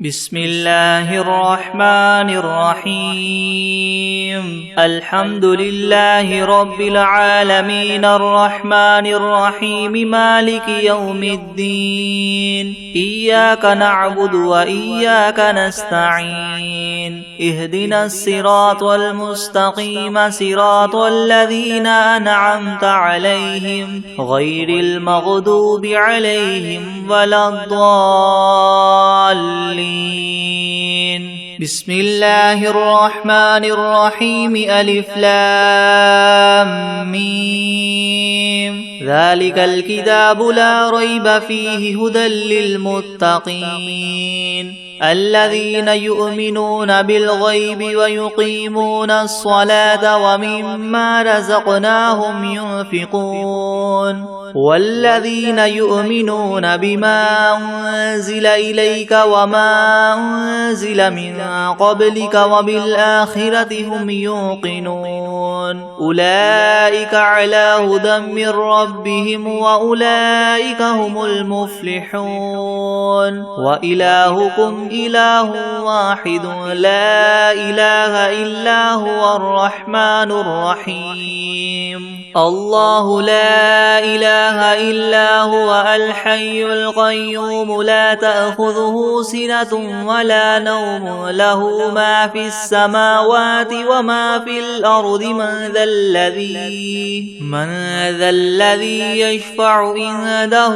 بسم الله الرحمن الرحيم الحمد لله رب العالمين الرحمن الرحيم مالك يوم الدين إياك نعبد وإياك نستعين اهدنا الصراط المستقيم صراط الذين أنعمت عليهم غير المغضوب عليهم ولا الضالين. بسم الله الرحمن الرحيم ألف لام ميم ذلك الكتاب لا ريب فيه هدى للمتقين الذين يؤمنون بالغيب ويقيمون الصلاة ومما رزقناهم ينفقون والذين يؤمنون بما أنزل إليك وما أنزل من قبلك وبالآخرة هم يوقنون أولئك على هدى من ربهم وأولئك هم المفلحون وإلهكم إله واحد لا إله إلا هو الرحمن الرحيم الله لا إله إلا هو الحي القيوم لا تأخذه سنة ولا نوم له ما في السماوات وما في الأرض من ذا الذي يشفع عنده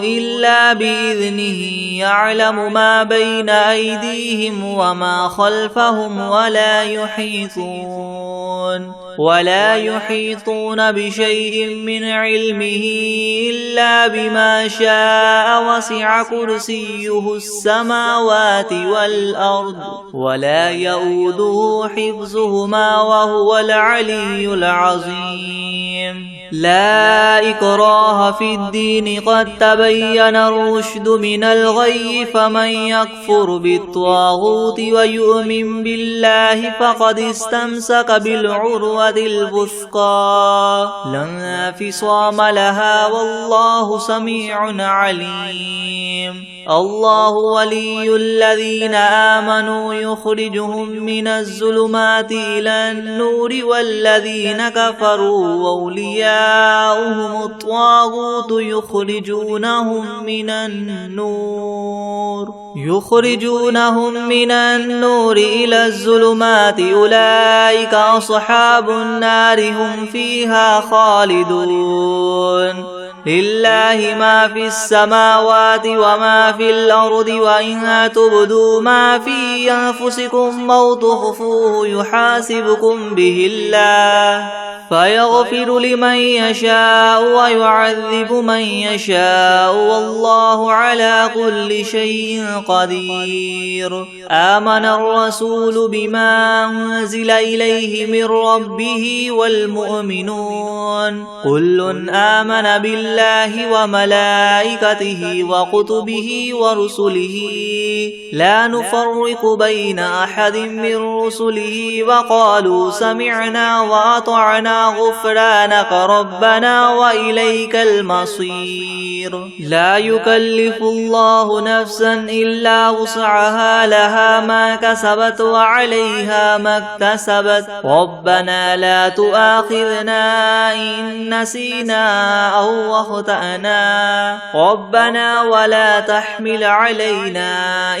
إلا بإذنه يعلم ما بين أيديهم وما خلفهم ولا يحيطون بشيء من علمه إلا بما شاء وسع كرسيه السماوات والأرض ولا يؤوده حفظهما وهو العلي العظيم لا إكراه في الدين قد تبين الرشد من الغي فمن يكفر بالطاغوت ويؤمن بالله فقد استمسك بالعروة الوثقى لا انفصام لها والله سميع عليم الله ولي الذين آمنوا يخرجهم من الظلمات إلى النور والذين كفروا أولياؤهم الطاغوت يخرجونهم من النور إلى الظلمات أولئك أصحاب النار هم فيها خالدون لله ما في السماوات وما في الأرض وإن تبدوا ما في أنفسكم أو تخفوه يحاسبكم به الله فيغفر لمن يشاء ويعذب من يشاء والله على كل شيء قدير آمن الرسول بما أنزل إليه من ربه والمؤمنون كل آمن بالله وملائكته وكتبه ورسله لا نفرق بين أحد من رسله وقالوا سمعنا وأطعنا غفرانك ربنا وإليك المصير لا يكلف الله نفسا إلا وسعها لها ما كسبت وعليها ما اكتسبت ربنا لا تؤاخذنا إن نسينا أو أخطأنا ربنا ولا تحمل علينا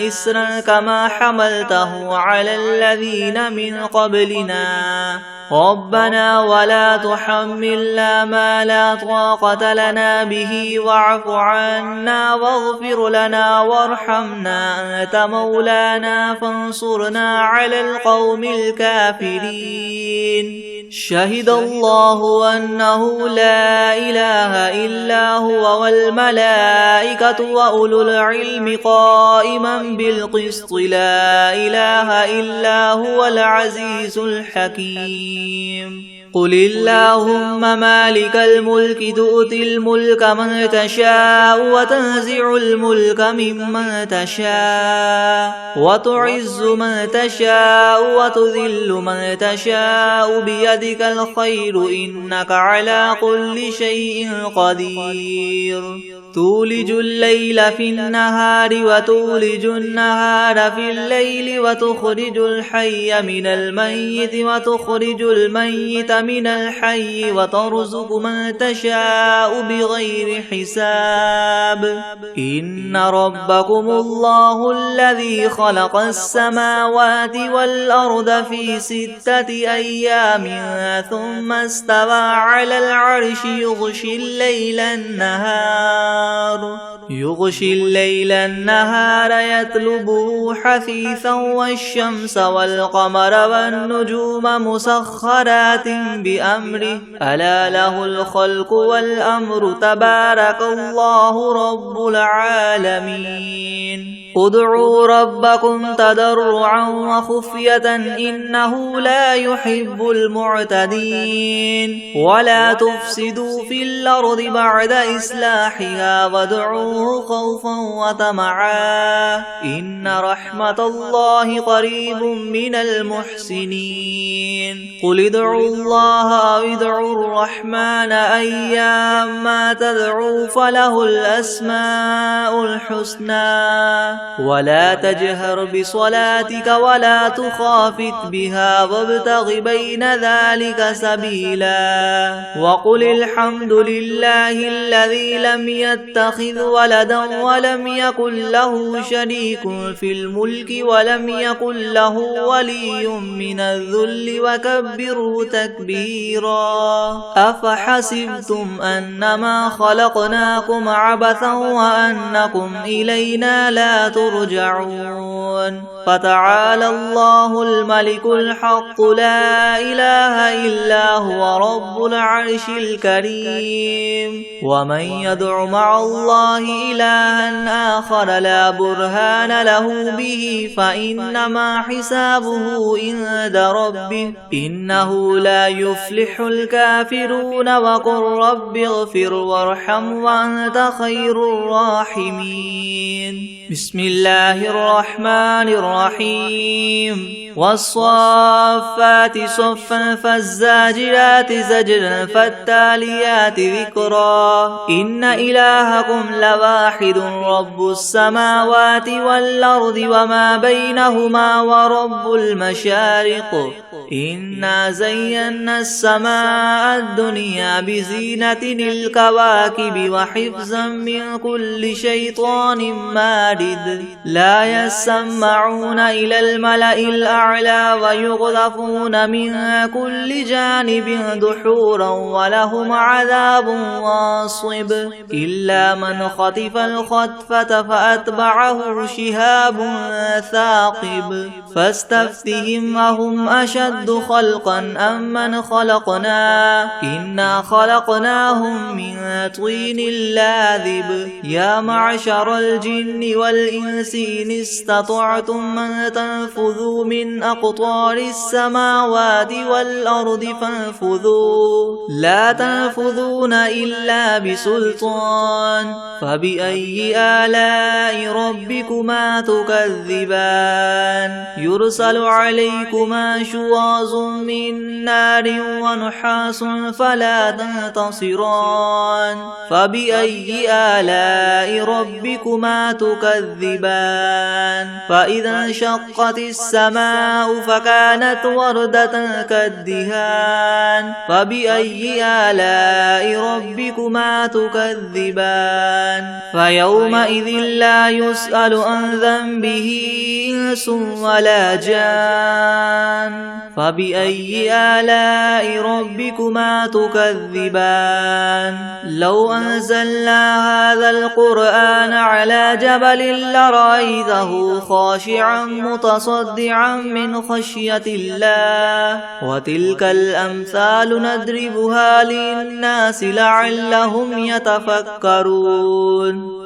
إسرا كما حملته على الذين من قبلنا ربنا ولا تحملنا ما لا طاقة لنا به واعف عنا واغفر لنا وارحمنا أنت مولانا فانصرنا على القوم الكافرين شهد الله أنه لا إله إلا هو والملائكة وأولو العلم قائما بالقسط لا إله إلا هو العزيز الحكيم قل اللهم مالك الملك تؤتي الملك من تشاء وتنزع الملك ممن تشاء وتعز من تشاء وتذل من تشاء بيدك الخير إنك على كل شيء قدير تولج الليل في النهار وتولج النهار في الليل وتخرج الحي من الميت وتخرج الميت من الحي وترزق من تشاء بغير حساب إن ربكم الله الذي خلق السماوات والأرض في 6 أيام ثم استوى على العرش يغشي الليل النهار يطلبه حثيثا والشمس والقمر والنجوم مسخرات بأمره ألا له الخلق والأمر تبارك الله رب العالمين ادعوا ربكم تضرعا وخفية إنه لا يحب المعتدين ولا تفسدوا في الأرض بعد إصلاحها وادعوه خوفا وطمعا إن رحمة الله قريب من المحسنين قل ادعوا الله أو ادعوا الرحمن أيما تدعوا فله الأسماء الحسنى ولا تجهر بصلاتك ولا تخافت بها وابتغ بين ذلك سبيلا وقل الحمد لله الذي لم يتخذ ولدا ولم يكن له شريك في الملك ولم يكن له ولي من الذل وكبره تكبيرا أفحسبتم أنما خلقناكم عبثا وأنكم إلينا لا ترجعون فتعالى الله الملك الحق لا إله إلا هو رب العرش الكريم ومن يدع مع الله إلها آخر لا برهان له به فإنما حسابه عند ربه إنه لا يفلح الكافرون وقل رب اغفر وارحم وأنت خير الراحمين بسم الله الرحمن الرحيم والصافات صفا فالزاجرات زجرا فالتاليات ذكرا إن إلهكم لواحد رب السماوات والأرض وما بينهما ورب المشارق إنا زينا السماء الدنيا بزينة الكواكب وحفظا من كل شيطان مارد لا يسمعون إلى الملأ الأعلى ويقذفون من كل جانب دحورا ولهم عذاب واصب إلا من خطف الخطفة فأتبعه شهاب ثاقب فاستفتهم أهم أشد خلقا أم من خلقنا إنا خلقناهم من طين لاذب يا معشر الجن والإنس إن استطعتم من تنفذوا من أقطار السماوات والأرض فانفذوا لا تنفذون إلا بسلطان فبأي آلاء ربكما تكذبان يرسل عليكما شواظ من نار ونحاس فلا تنتصران فبأي آلاء ربكما تكذبان فإذا انشقت السماء فكانت وردة كالدهان فبأي آلاء ربكما تكذبان فيومئذ لا يسأل عن ذنبه إنس ولا جان فبأي آلاء ربكما تكذبان لو أنزلنا هذا القرآن على جبل لرأيته خاشعا متصدعا من خشية الله وتلك الأمثال نضربها للناس لعلهم يتفكرون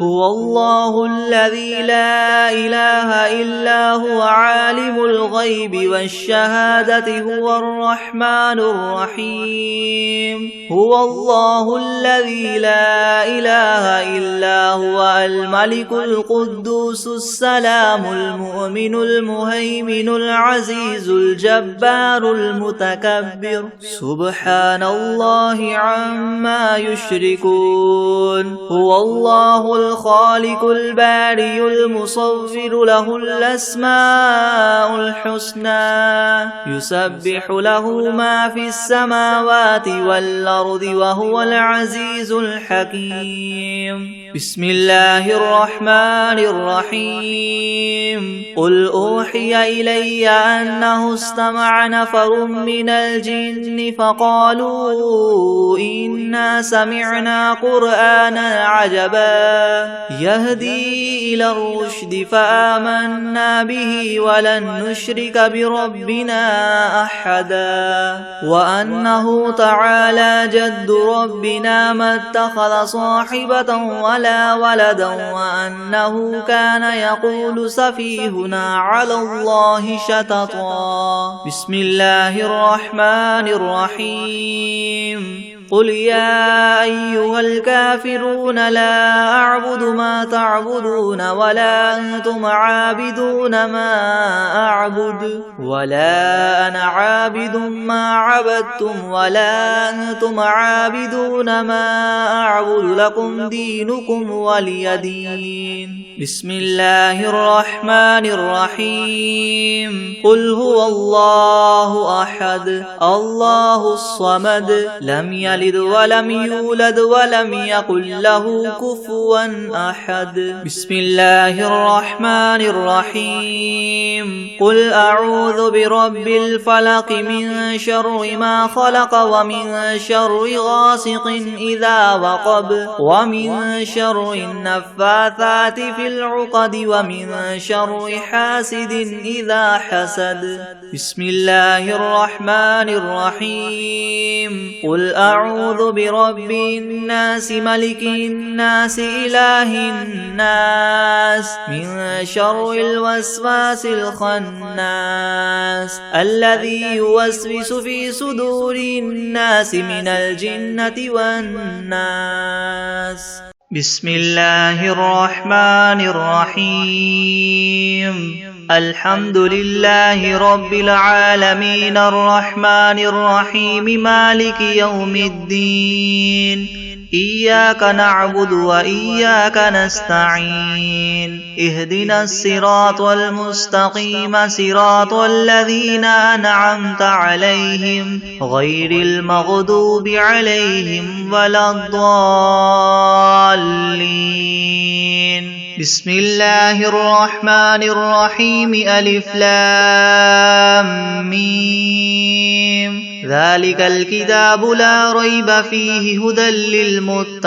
هو الله الذي لا إله إلا هو عالم الغيب والشهادة هو الرحمن الرحيم هو الله الذي لا إله إلا هو الملك القدوس السلام المؤمن المهيمن العزيز الجبار المتكبر سبحان الله عما يشركون هو الله الله الخالق البارئ المصور له الأسماء الحسنى يسبح له ما في السماوات والأرض وهو العزيز الحكيم. بسم الله الرحمن الرحيم. قل أوحي إلي أنه استمع نفر من الجن فقالوا إنا سمعنا قرآنا عجبا يهدي إلى الرشد فآمنا به ولن نشرك بربنا أحدا وأنه تعالى جد ربنا ما اتخذ صاحبة ولا ولدا وأنه كان يقول سفيهنا على الله شططا. بسم الله الرحمن الرحيم. قل يا أيها الكافرون لا أعبد ما تعبدون ولا أنتم عابدون ما أعبد ولا أنا عابد ما عبدتم ولا أنتم عابدون ما أعبد لكم دينكم ولي دين. بسم الله الرحمن الرحيم. قل هو الله أحد الله الصمد لم يلد ولم يولد ولم يكن له كفوا أحد. بسم الله الرحمن الرحيم. قل أعوذ برب الفلق من شر ما خلق ومن شر غاسق إذا وقب ومن شر النفاثات في العقد ومن شر حاسد إذا حسد. بسم الله الرحمن الرحيم. قل أعوذ برب الناس ملك الناس إله الناس من شر الوسواس الخناس الذي يوسوس في صدور الناس من الجنة والناس. بسم الله الرحمن الرحيم. الحمد لله رب العالمين الرحمن الرحيم مالك يوم الدين إياك نعبد وإياك نستعين اهدنا الصراط المستقيم صراط الذين أنعمت عليهم غير المغضوب عليهم ولا الضالين. بسم الله الرحمن الرحيم. ألف لام ميم. ذلك الكتاب لا ريب فيه هدى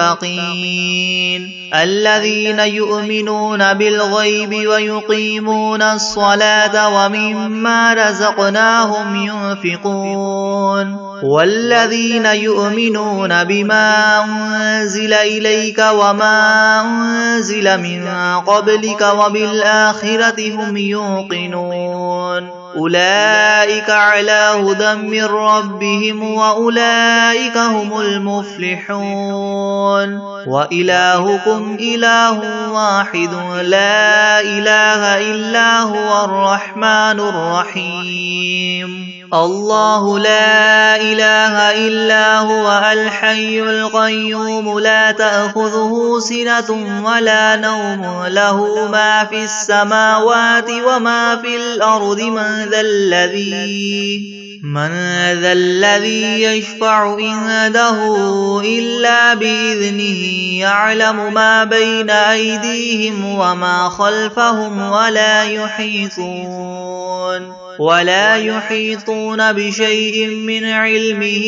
للمتقين الذين يؤمنون بالغيب ويقيمون الصلاة ومما رزقناهم ينفقون والذين يؤمنون بما أنزل إليك وما أنزل من قبلك وبالآخرة هم يوقنون أولئك على هدى من ربهم وأولئك هم المفلحون. وإلهكم إله واحد لا إله إلا هو الرحمن الرحيم. الله لا إله إلا هو الحي القيوم لا تأخذه سنة ولا نوم له ما في السماوات وما في الأرض من ذا الذي يشفع عنده إلا بإذنه يعلم ما بين أيديهم وما خلفهم ولا يحيطون بشيء من علمه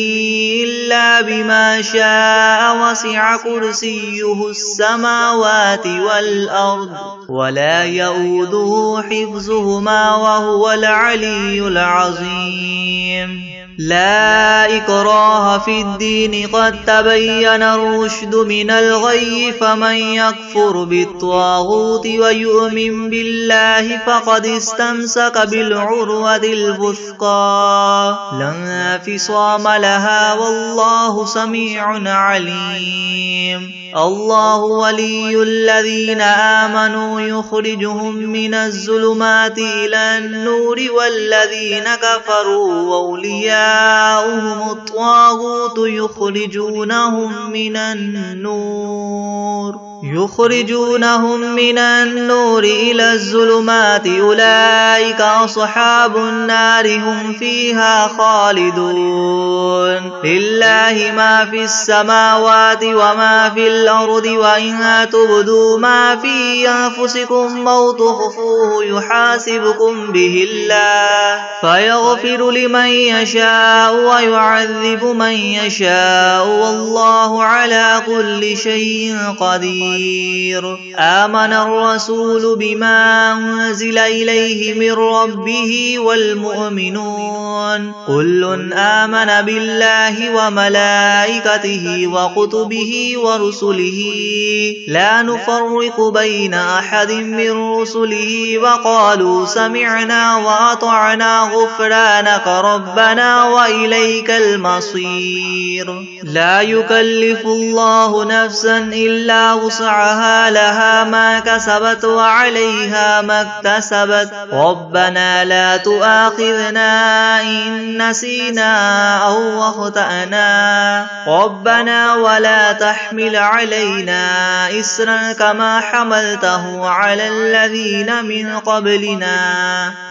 إلا بما شاء وسع كرسيه السماوات والأرض ولا يؤوده حفظهما وهو العلي العظيم. لا إكراه في الدين قد تبين الرشد من الغي فمن يكفر بالطاغوت ويؤمن بالله فقد استمسك بالعروة الوثقى لا انفصام لها والله سميع عليم. الله ولي الذين آمنوا يخرجهم من الظلمات إلى النور والذين كفروا أولياؤهم الطاغوت يخرجونهم من النور يخرجونهم من النور إلى الظلمات أولئك أصحاب النار هم فيها خالدون لله ما في السماوات وما في الأرض وإن تبدوا ما في أنفسكم أو تخفوه يحاسبكم به الله فيغفر لمن يشاء ويعذب من يشاء والله على كل شيء قدير آمن الرسول بما أنزل إليه من ربه والمؤمنون كل آمن بالله وملائكته وكتبه ورسله لا نفرق بين أحد من رسله وقالوا سمعنا وأطعنا غفرانك ربنا وإليك المصير لا يكلف الله نفسا إلا وسعها لها ما كسبت وعليها ما اكتسبت ربنا لا تؤاخذنا إن نسينا أو أخطأنا ربنا ولا تحمل علينا إسرا كما حملته على الذين من قبلنا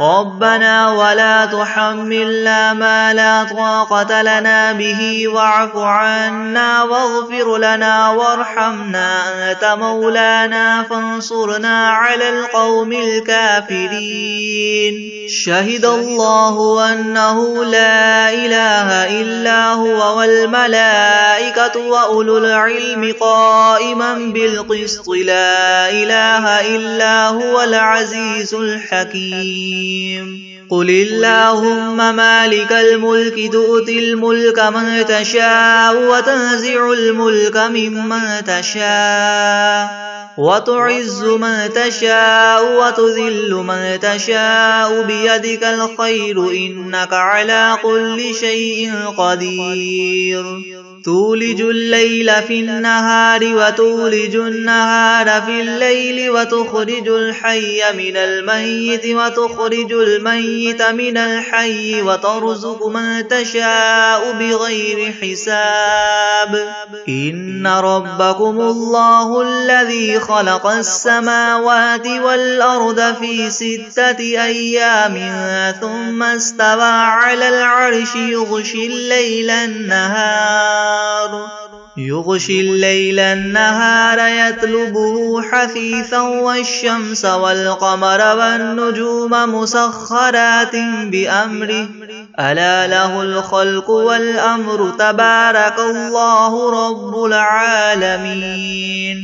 ربنا ولا تحملنا ما لا طاقة لنا به واعف عنا واغفر لنا وارحمنا أنت مولانا فانصرنا على القوم الكافرين شهد الله أنه لا إله إلا هو والملائكة وأولو العلم قائما بالقسط لا إله إلا هو العزيز الحكيم قل اللهم مالك الملك تؤتي الملك من تشاء وتنزع الملك ممن تشاء وتعز من تشاء وتذل من تشاء بيدك الخير إنك على كل شيء قدير تولج الليل في النهار وتولج النهار في الليل وتخرج الحي من الميت وتخرج الميت من الحي وترزق من تشاء بغير حساب إن ربكم الله الذي خلق السماوات والأرض في 6 أيام ثم استوى على العرش يغشي الليل النهار يطلبه حثيثا والشمس والقمر والنجوم مسخرات بأمره ألا له الخلق والأمر تبارك الله رب العالمين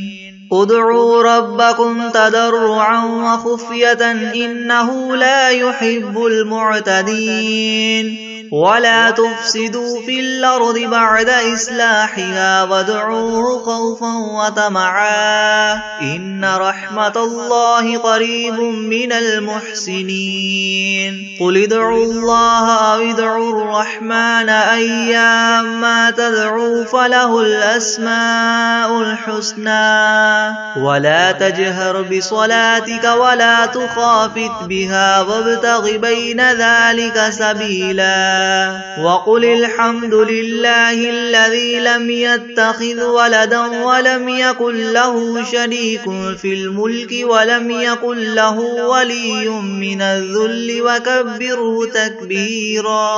ادعوا ربكم تضرعا وخفية إنه لا يحب المعتدين ولا تفسدوا في الأرض بعد إصلاحها وادعوه خوفا وطمعا إن رحمة الله قريب من المحسنين قل ادعوا الله أو ادعوا الرحمن أيما تدعوا فله الأسماء الحسنى ولا تجهر بصلاتك ولا تخافت بها وابتغ بين ذلك سبيلا وقل الحمد لله الذي لم يتخذ ولدا ولم يكن له شريك في الملك ولم يكن له ولي من الذل وكبره تكبيرا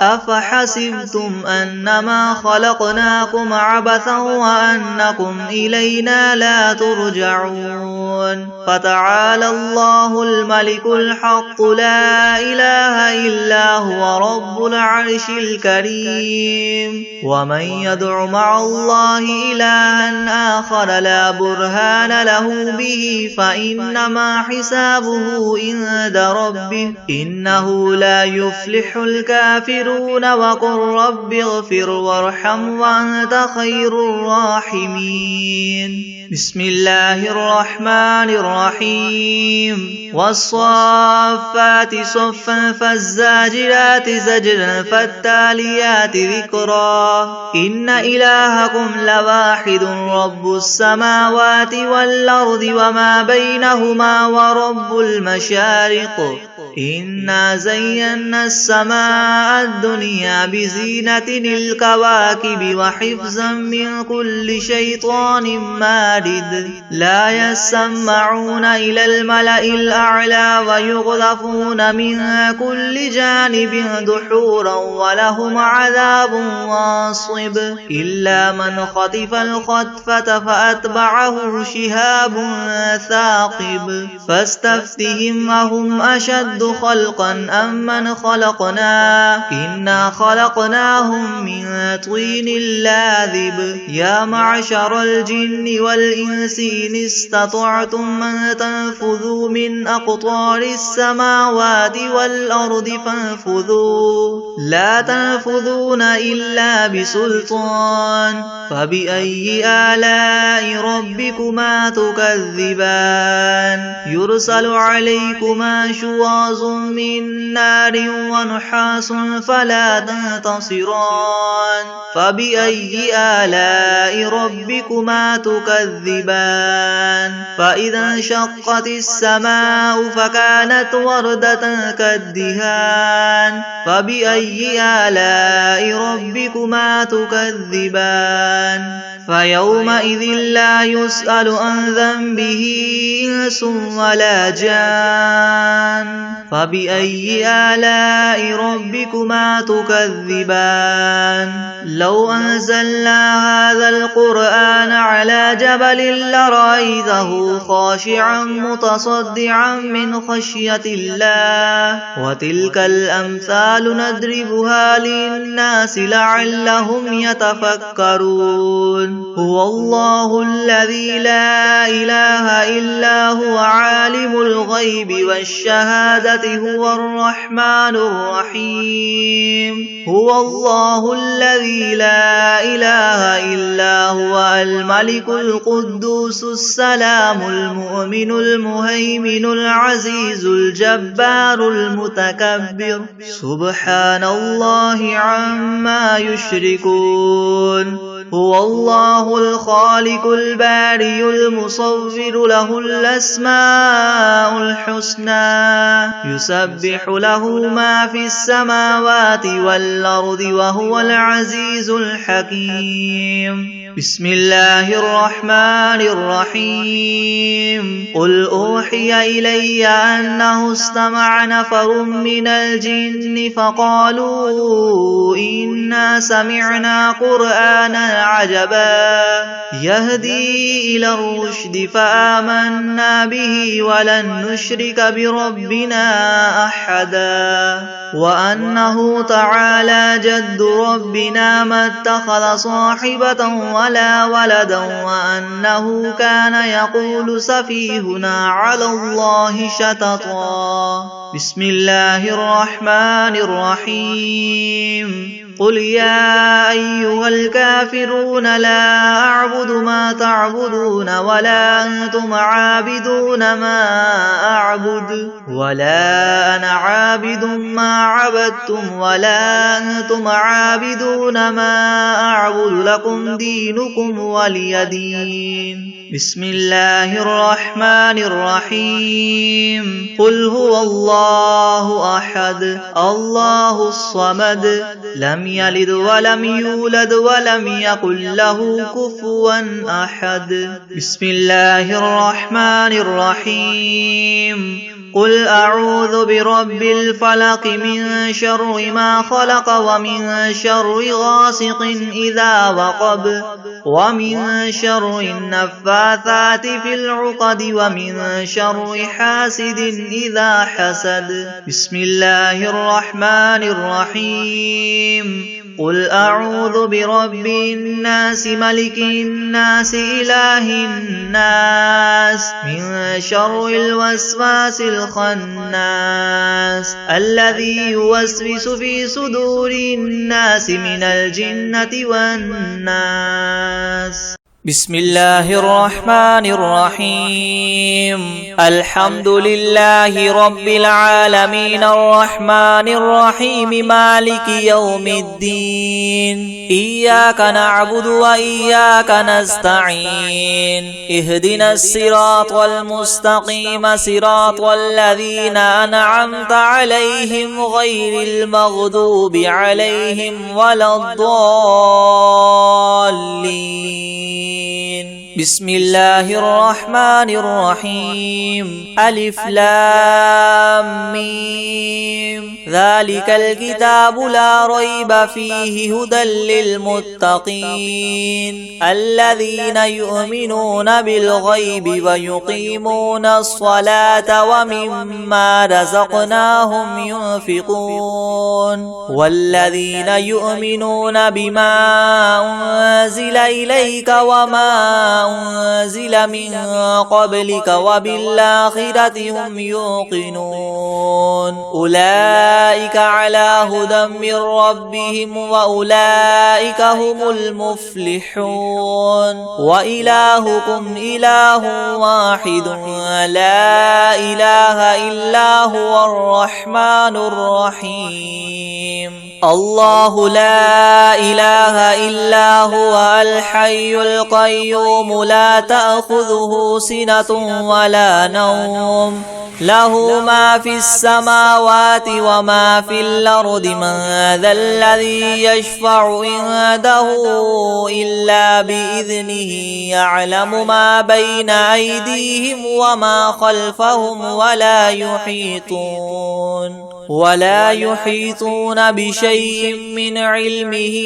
أفحسبتم أنما خلقناكم عبثا وأنكم إلينا لا ترجعون فتعالى الله الملك الحق لا إله إلا هو رب العرش الكريم ومن يدع مع الله إلها آخر لا برهان له به فإنما حسابه عند ربه إنه لا يفلح الكافرون وقل رب اغفر وارحم وأنت خير الراحمين بسم الله الرحمن الرحيم والصافات صفا فالزاجرات زجرا فالتاليات ذكرا إن إلهكم لواحد رب السماوات والأرض وما بينهما ورب المشارق إنا زينا السماء الدنيا بزينة الكواكب وحفظا من كل شيطان مارد لا يسمعون إلى الملأ الأعلى ويقذفون من كل جانب دحورا ولهم عذاب واصب إلا من خطف الخطفة فأتبعه شهاب ثاقب فاستفتهم أهم أشد خلقا أم من خلقنا إنا خلقناهم من طين لاذب يا معشر الجن والإنس إن استطعتم أن تنفذوا من أقطار السماوات والأرض فانفذوا لا تنفذون إلا بسلطان فبأي آلاء ربكما تكذبان يرسل عليكما شواظ من نار ونحاس فلا تنتصران فبأي آلاء ربكما تكذبان فإذا انشقت السماء فكانت وردة كالدهان فبأي آلاء ربكما تكذبان فيومئذ لا يسأل عن ذنبه إنس ولا جان فبأي آلاء ربكما تكذبان لو أنزلنا هذا القرآن على جبل لرأيته خاشعا متصدعا من خشية الله وتلك الأمثال نضربها للناس لعلهم يتفكرون هو الله الذي لا إله إلا هو عالم الغيب والشهادة هو الرحمن الرحيم هو الله الذي لا إله إلا هو الملك القدوس السلام المؤمن المهيمن العزيز الجبار المتكبر سبحان الله عما يشركون هو الله الخالق البارئ المصور له الأسماء الحسنى يسبح له ما في السماوات والأرض وهو العزيز الحكيم بسم الله الرحمن الرحيم قل أوحي إلي أنه استمع نفر من الجن فقالوا إنا سمعنا قرآنا عجبا يهدي إلى الرشد فآمنا به ولن نشرك بربنا أحدا وأنه تعالى جد ربنا ما اتخذ صاحبة ولا ولدا وأنه كان يقول سفيهنا على الله شططا بسم الله الرحمن الرحيم قل يا أيها الكافرون لا أعبد ما تعبدون ولا أنتم عابدون ما أعبد ولا أنا عابد ما عبدتم ولا أنتم عابدون ما أعبد لكم دينكم ولي دين بسم الله الرحمن الرحيم قل هو الله أحد الله الصمد لم يلد ولم يولد ولم يكن له كفوا أحد بسم الله الرحمن الرحيم قل أعوذ برب الفلق من شر ما خلق ومن شر غاسق إذا وقب ومن شر النفاثات في العقد ومن شر حاسد إذا حسد بسم الله الرحمن الرحيم قل أعوذ برب الناس ملك الناس إله الناس من شر الوسواس الخناس الذي يوسوس في صدور الناس من الجنة والناس بسم الله الرحمن الرحيم الحمد لله رب العالمين الرحمن الرحيم مالك يوم الدين إياك نعبد وإياك نستعين اهدنا الصراط المستقيم صراط الذين أنعمت عليهم غير المغضوب عليهم ولا الضالين بسم الله الرحمن الرحيم ألف لام ميم ذلك الكتاب لا ريب فيه هدى للمتقين الذين يؤمنون بالغيب ويقيمون الصلاة ومما رزقناهم ينفقون والذين يؤمنون بما أنزل إليك وما أنزل من قبلك وبالآخرة هم يوقنون أولئك على هدى من ربهم وأولئك هم المفلحون وإلهكم إله واحد لا إله إلا هو الرحمن الرحيم الله لا إله إلا هو الحي القيوم لا تأخذه سنة ولا نوم له ما في السماوات وما في الأرض من ذا الذي يشفع عنده إلا بإذنه يعلم ما بين أيديهم وما خلفهم ولا يحيطون بشيء من علمه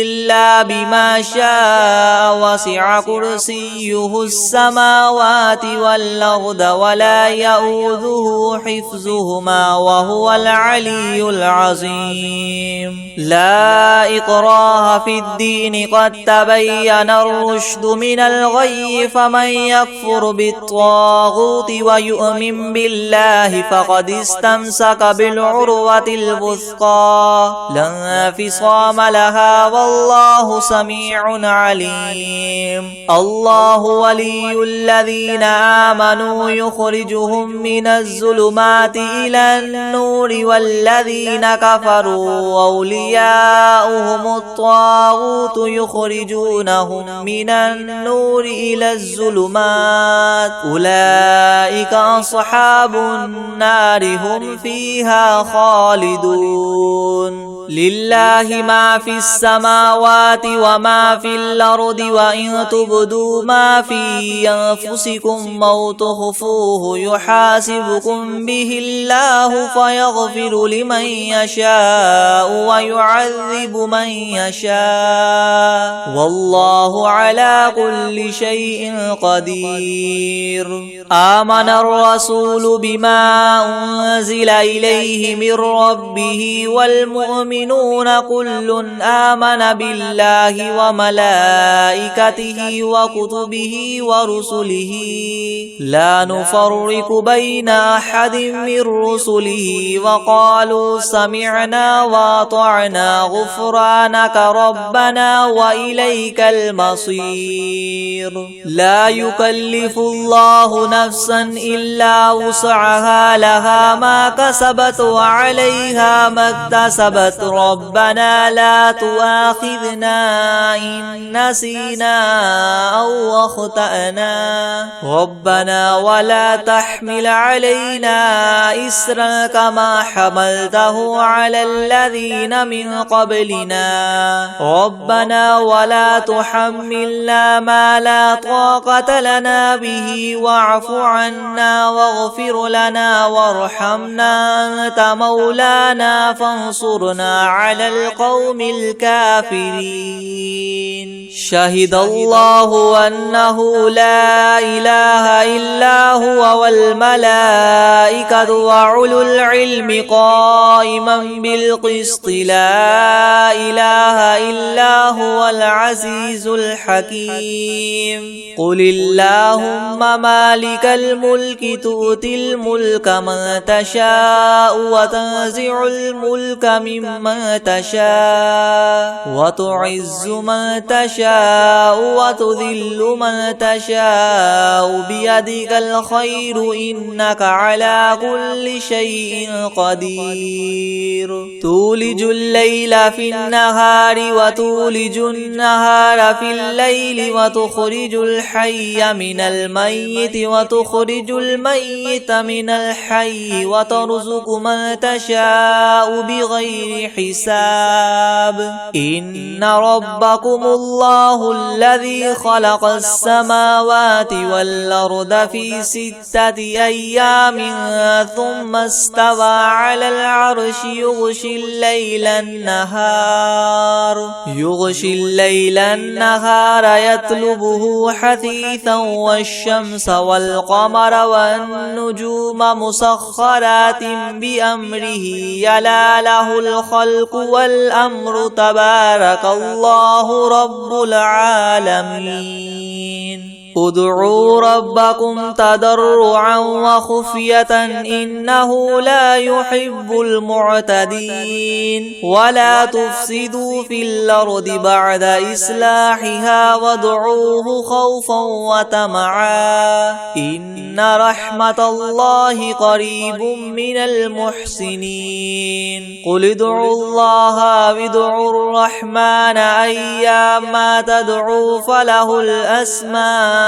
إلا بما شاء وسع كرسيه السماوات والأرض ولا يؤوده حفظهما وهو العلي العظيم لا إكراه في الدين قد تبين الرشد من الغي فمن يكفر بالطاغوت ويؤمن بالله فقد استمسك بالعروة الوثقى لا انفصام لها والله سميع عليم الله ولي الذين آمنوا يخرجهم من الظلمات إلى النور والذين كفروا أولياؤهم الطاغوت يخرجونهم من النور إلى الظلمات أولئك أصحاب النار هم فيها خالدون لله ما في السماوات وما في الأرض وإن تبدوا ما في أنفسكم أو تخفوه يحاسبكم به الله فيغفر لمن يشاء ويعذب من يشاء والله على كل شيء قدير آمن الرسول بما أنزل إليه من ربه والمؤمنون كل آمن بالله وملائكته وكتبه ورسله لا نفرق بين أحد من رسله وقالوا سمعنا وأطعنا غفرانك ربنا وإليك المصير لا يكلف الله نفسا إلا وسعها لها ما كسبت وعليها ما اكتسبت ربنا لا تؤاخذنا إن نسينا أو أخطأنا ربنا ولا تحمل علينا إسرا كما حملته على الذين من قبلنا ربنا ولا تحملنا ما لا طاقة لنا به واعف عنا واغفر لنا وارحمنا أنت مولانا فانصرنا على القوم الكافرين شهد الله أنه لا إله إلا هو والملائكة وأولو العلم قائما بالقسط لا إله إلا هو العزيز الحكيم قل اللهم مالك الملك تؤتي الملك من تشاء وتنزع الملك ممن من تشاء وتعز من تشاء وتذل من تشاء بيدك الخير إنك على كل شيء قدير تولج الليل في النهار وتولج النهار في الليل وتخرج الحي من الميت وتخرج الميت من الحي وترزق من تشاء بغير حساب إن ربكم الله الذي خلق السماوات والأرض في 6 أيام ثم استوى على العرش يغشي الليل النهار يطلبه حثيثا والشمس والقمر والنجوم مسخرات بأمره يلا له الخلق والأمر تبارك الله رب العالمين ادعوا ربكم تضرعا وخفية إنه لا يحب المعتدين ولا تفسدوا في الأرض بعد إصلاحها وادعوه خوفا وطمعا إن رحمة الله قريب من المحسنين قل ادعوا الله وادعوا الرحمن أيما تدعوا فله الأسماء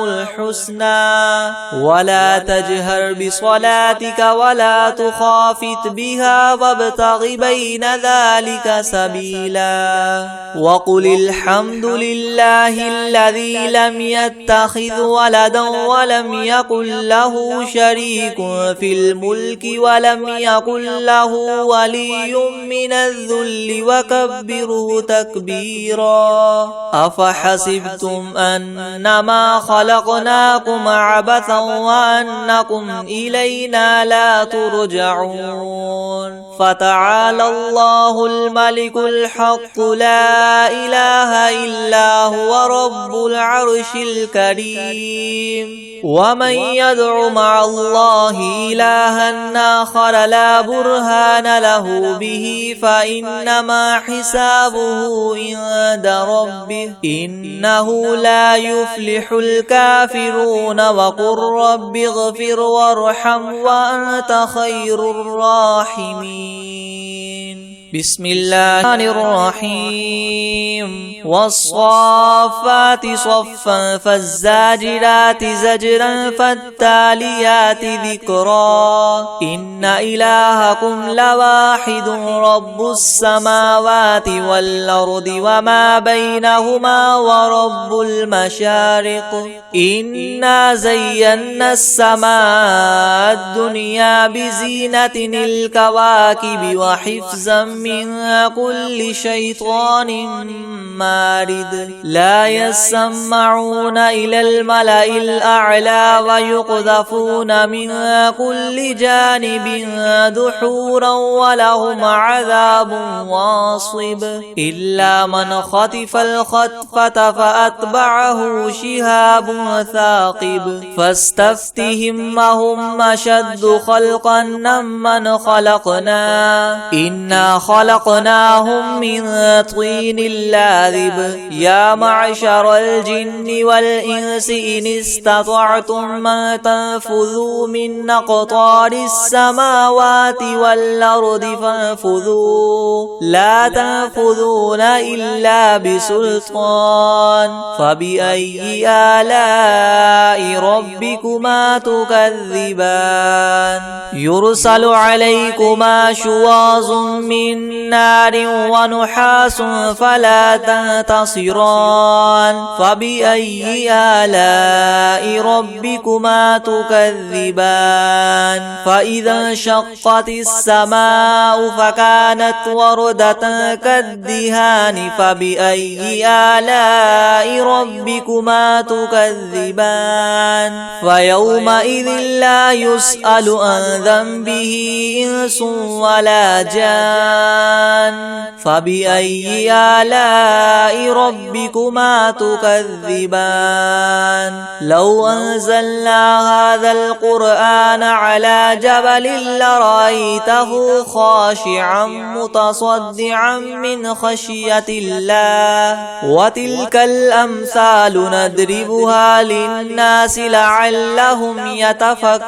الحسنى ولا تجهر بصلاتك ولا تخافت بها وابتغ بين ذلك سبيلا وقل الحمد لله الذي لم يتخذ ولدا ولم يكن له شريك في الملك ولم يكن له ولي من الذل وكبره تكبيرا أفحسبتم أنما خلقناكم عبثا وأنكم إلينا لا ترجعون فتعالى الله الملك الحق لا إله إلا هو رب العرش الكريم ومن يدع مع الله إلها آخر لا برهان له به فإنما حسابه عند ربه إنه لا يفلح الكافرون وقل رب اغفر وارحم وأنت خير الراحمين بسم الله الرحيم والصافات صفا فالزاجرات زجرا فالتاليات ذكرا إن إلهكم لواحد رب السماوات والأرض وما بينهما ورب المشارق إنا زينا السماء الدنيا بزينة الكواكب وحفظا من كل شيطان مارد لا يسمعون إلى الملأ الأعلى ويقذفون من كل جانب دحورا ولهم عذاب واصب إلا من خطف الخطفة فأتبعه شهاب ثاقب فاستفتهم هم أشد خلقا ممن خلقنا إنا خلقناهم من طين لاذب يا معشر الجن والإنس إن استطعتم أن تنفذوا من أقطار السماوات والأرض فانفذوا لا تنفذون إلا بسلطان فبأي آلاء ربكما تكذبان يرسل عليكما شواظ من نار ونحاس فلا تنتصران فبأي آلاء ربكما تكذبان فإذا انشقت السماء فكانت وردة كالدهان فبأي آلاء ربكما تكذبان فيومئذ لا يسأل عن ذنبه إنس ولا جان فبأي آلاء ربكما تكذبان لو أنزلنا هذا القرآن على جبل لرأيته خاشعا متصدعا من خشية الله وتلك الأمثال نضربها للناس لعلهم يتفكرون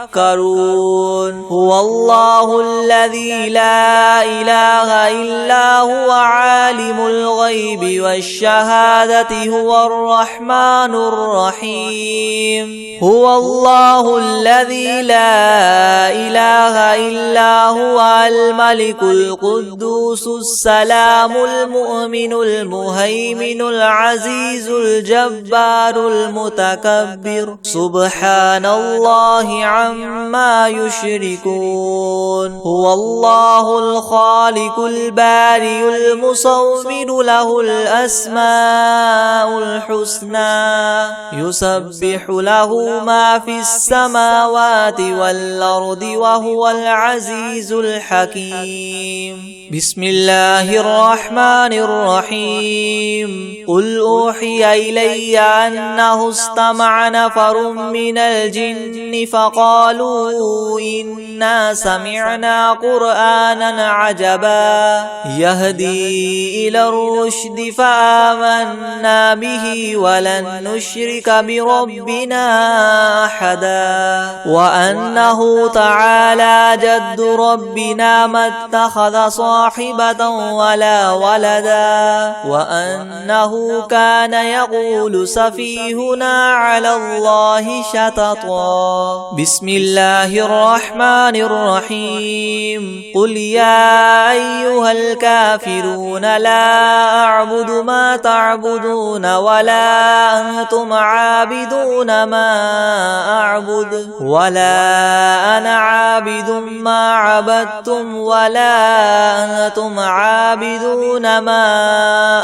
هو الله الذي لا إله إلا هو عالم الغيب والشهادة هو الرحمن الرحيم هو الله الذي لا إله إلا هو الملك القدوس السلام المؤمن المهيمن العزيز الجبار المتكبر سبحان الله عما يشركون هو الله الخالق البارئ المصور له الأسماء الحسنى يسبح له ما في السماوات والأرض وهو العزيز الحكيم بسم الله الرحمن الرحيم قل أوحي إلي أنه استمع نفر من الجن فقالوا إنا سمعنا قرآنا عجبا يهدي إلى الرشد فآمنا به ولن نشرك بربنا أحدا وأنه تعالى جد ربنا ما اتخذ صاحبة ولا ولدا وأنه كان يقول سفيهنا على الله شططا بسم الله الرحمن الرحيم قل يا أيها الكافرون لا أعبد ما تعبدون ولا أنتم عابدون ما أعبد ولا أنا عابد ما عبدتم ولا أنتم عابدون ما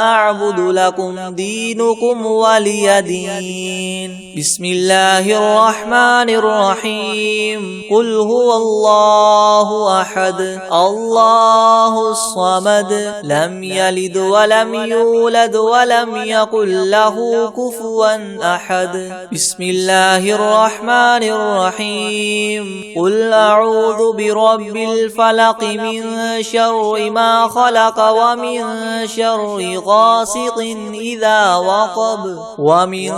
أعبد لكم دينكم ولي دين بسم الله الرحمن الرحيم قل هو الله أحد الله الصمد لم يلد ولم يولد ولم يكن له كفوا أحد بسم الله الرحمن الرحيم قل أعوذ برب الفلق من شر ما خلق ومن شر غاسق إذا وقب ومن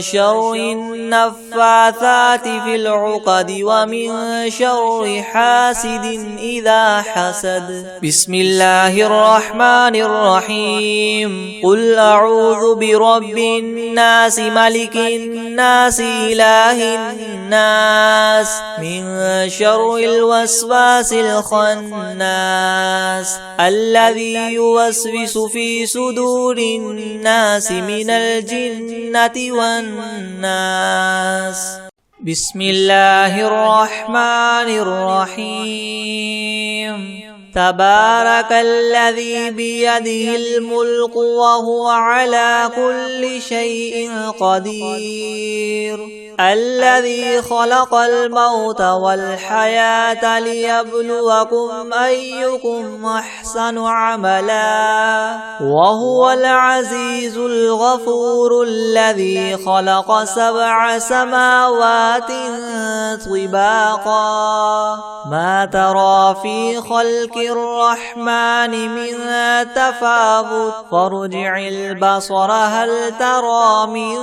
شر النفاثات في العقد ومن شر حاسد إذا حسد بسم الله الرحمن الرحيم قل أعوذ برب الناس ملك الناس إله الناس من شر الوسواس الخناس الذي يوسوس في صدور الناس من الجنة والناس بسم الله الرحمن الرحيم تبارك الذي بيده الملك وهو على كل شيء قدير الذي خلق الموت والحياة ليبلوكم أيكم أحسن عملا وهو العزيز الغفور الذي خلق 7 سماوات طباقا ما ترى في خلق الرحمن من تفاوت فارجع البصر هل ترى من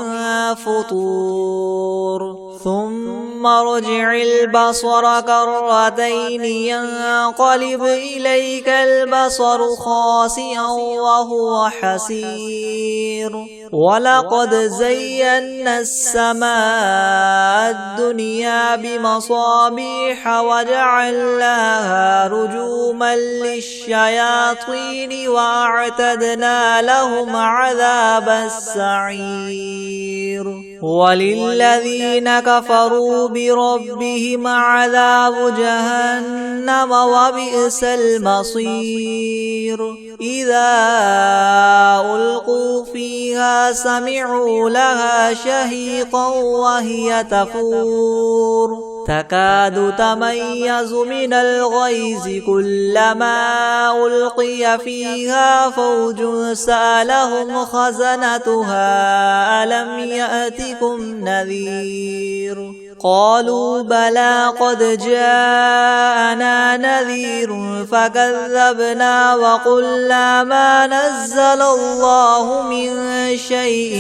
فطور ثم ارجع البصر كرتين ينقلب إليك البصر خاسئا وهو حسير ولقد زينا السماء الدنيا بمصابيح وجعلناها رجوما حكما للشياطين وأعتدنا لهم عذاب السعير وللذين كفروا بربهم عذاب جهنم وبئس المصير إذا ألقوا فيها سمعوا لها شهيقا وهي تفور تكاد تميز من الغيظ كلما ألقي فيها فوج سألهم خزنتها ألم يأتكم نذير قالوا بلى قد جاءنا نذير فكذبنا وقلنا ما نزل الله من شيء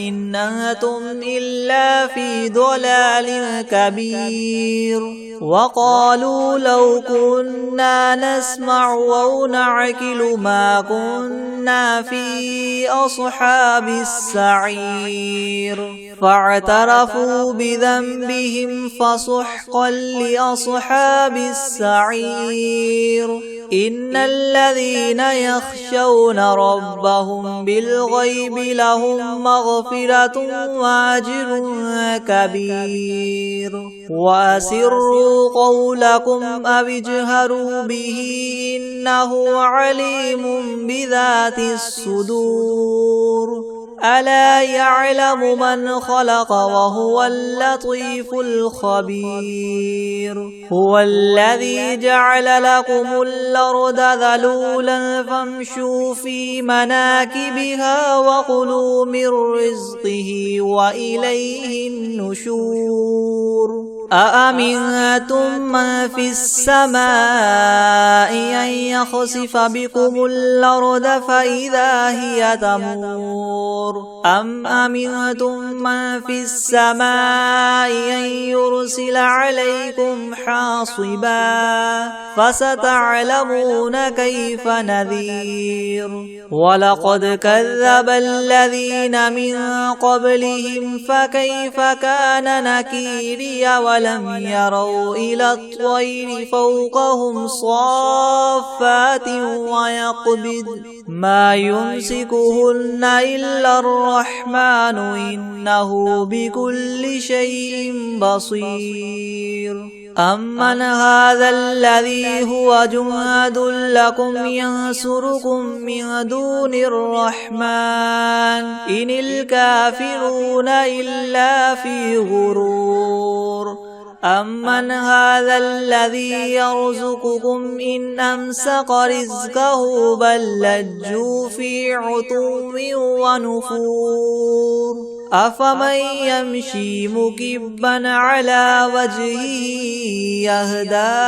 إن أنتم إلا في ضلال كبير وقالوا لو كنا نسمع أو نعقل ما كنا في أصحاب السعير فاعترفوا بذنبهم فسحقا لأصحاب السعير إن الذين يخشون ربهم بالغيب لهم مغفرة وأجر كبير وأسروا قولكم أو اجهروا به إنه عليم بذات الصدور ألا يعلم من خلق وهو اللطيف الخبير هو الذي جعل لكم الأرض ذلولا فامشوا في مناكبها وكلوا من رزقه وإليه النشور أأمنتم من في السماء أن يخسف بكم الأرض فإذا هي تمور أم أمنتم من في السماء أن يرسل عليكم حاصبا فستعلمون كيف نذير ولقد كذب الذين من قبلهم فكيف كان نكيري ولم يروا إلى الطير فوقهم صافات ويقبض ما يمسكهن إلا الرحمن إنه بكل شيء بصير أمن هذا الذي هو جند لكم ينصركم من دون الرحمن إن الكافرون إلا في غرور أمن هذا الذي يرزقكم إن أمسك رزقه بل لجوا في عتو ونفور أفمن يمشي مكبا على وجهه يهدى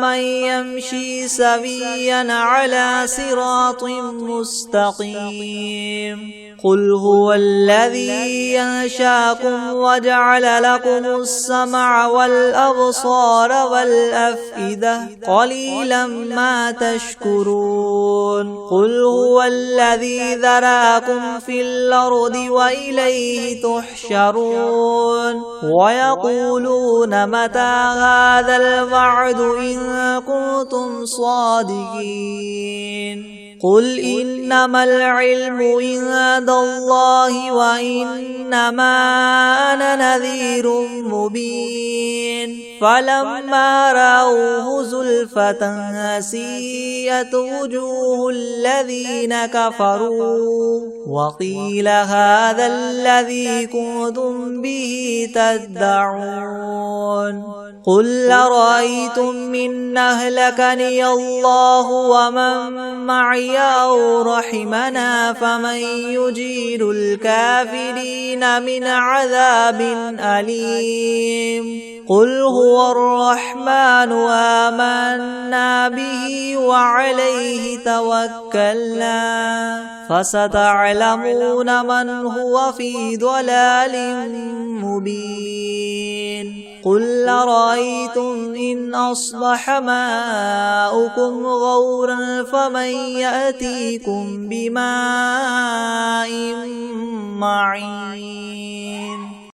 من يمشي سويا على صراط مستقيم قل هو الذي ينشاكم وجعل لكم السمع والأبصار والأفئدة قليلا ما تشكرون قل هو الذي ذراكم في الأرض وإليه تحشرون ويقولون متى هذا الوعد إن كنتم صادقين قل إنما العلم عند الله وإنما أنا نذير مبين فلما رأوه زلفة سيئت وجوه الذين كفروا وقيل هذا الذي كنتم به تدعون قل أرأيتم إن أهلكني الله ومن معي أو رحمنا فمن يجير الكافرين من عذاب أليم قل هو الرحمن آمنا به وعليه توكلنا فستعلمون من هو في ضلال مبين قل أرأيتم إن أصبح ماؤكم غورا فمن يأتيكم بماء معين